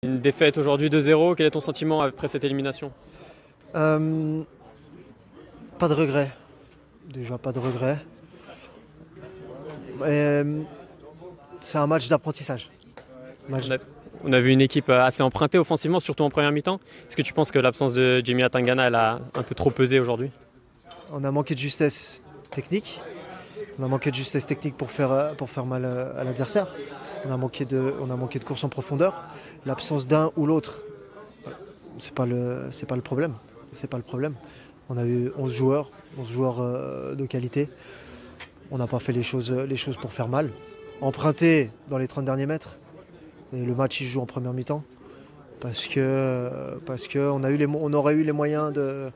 Une défaite aujourd'hui 2-0, quel est ton sentiment après cette élimination? Euh, Pas de regret. Déjà, pas de regret. Euh, c'est un match d'apprentissage. On Match- a, on a vu une équipe assez empruntée offensivement, surtout en première mi-temps. Est-ce que tu penses que l'absence de Jimmy Atangana elle a un peu trop pesé aujourd'hui? On a manqué de justesse technique. On a manqué de justesse technique pour faire mal à l'adversaire. On a manqué de course en profondeur. L'absence d'un ou l'autre, c'est pas le problème. C'est pas le problème. On a eu 11 joueurs de qualité. On n'a pas fait les choses pour faire mal. Emprunté dans les 30 derniers mètres. Et le match il se joue en première mi-temps. Parce que on aurait eu les moyens de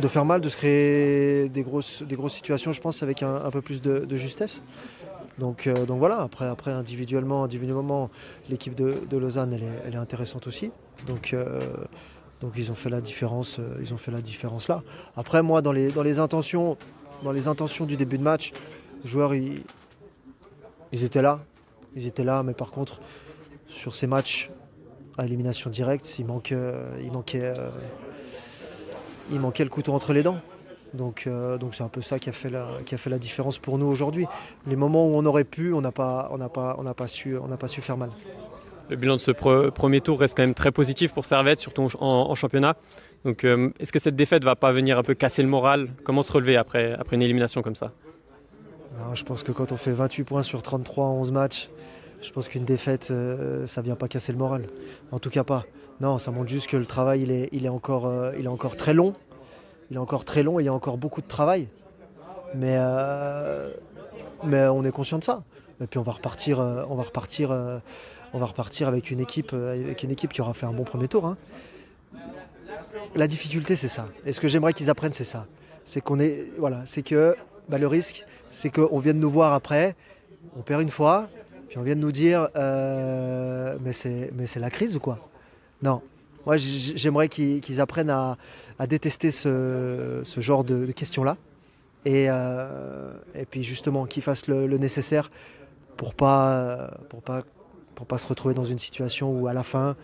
faire mal, de se créer des grosses situations, je pense, avec un peu plus de justesse. Donc voilà, après individuellement, l'équipe de Lausanne, elle est intéressante aussi. Donc ils ont fait la différence, ils ont fait la différence là. Après, moi, dans les intentions du début de match, les joueurs, ils étaient là. Ils étaient là, mais par contre, sur ces matchs à élimination directe, il manquait le couteau entre les dents. Donc c'est un peu ça qui a fait la différence pour nous aujourd'hui. Les moments où on aurait pu, on n'a pas su faire mal. Le bilan de ce premier tour reste quand même très positif pour Servette, surtout en championnat. Donc est-ce que cette défaite va pas venir un peu casser le moral? Comment se relever après une élimination comme ça? Alors, je pense que quand on fait 28 points sur 33 en 11 matchs, je pense qu'une défaite, ça vient pas casser le moral. En tout cas pas. Non, ça montre juste que le travail, il est encore très long. Il est encore très long et il y a encore beaucoup de travail. Mais, euh, mais on est conscient de ça. Et puis on va repartir avec une équipe qui aura fait un bon premier tour, hein. La difficulté, c'est ça. Et ce que j'aimerais qu'ils apprennent, c'est ça. C'est qu'on est, voilà, c'est que le risque, c'est qu'on vienne nous voir après, on perd une fois, puis on vient de nous dire, mais c'est la crise ou quoi? Non. Moi, j'aimerais qu'ils apprennent à détester ce genre de questions-là. Et puis justement, qu'ils fassent le nécessaire pour pour pas se retrouver dans une situation où à la fin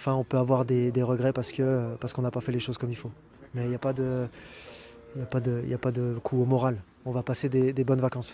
on peut avoir des regrets parce qu'on n'a pas fait les choses comme il faut. Mais il n'y a pas de coup au moral. On va passer des bonnes vacances.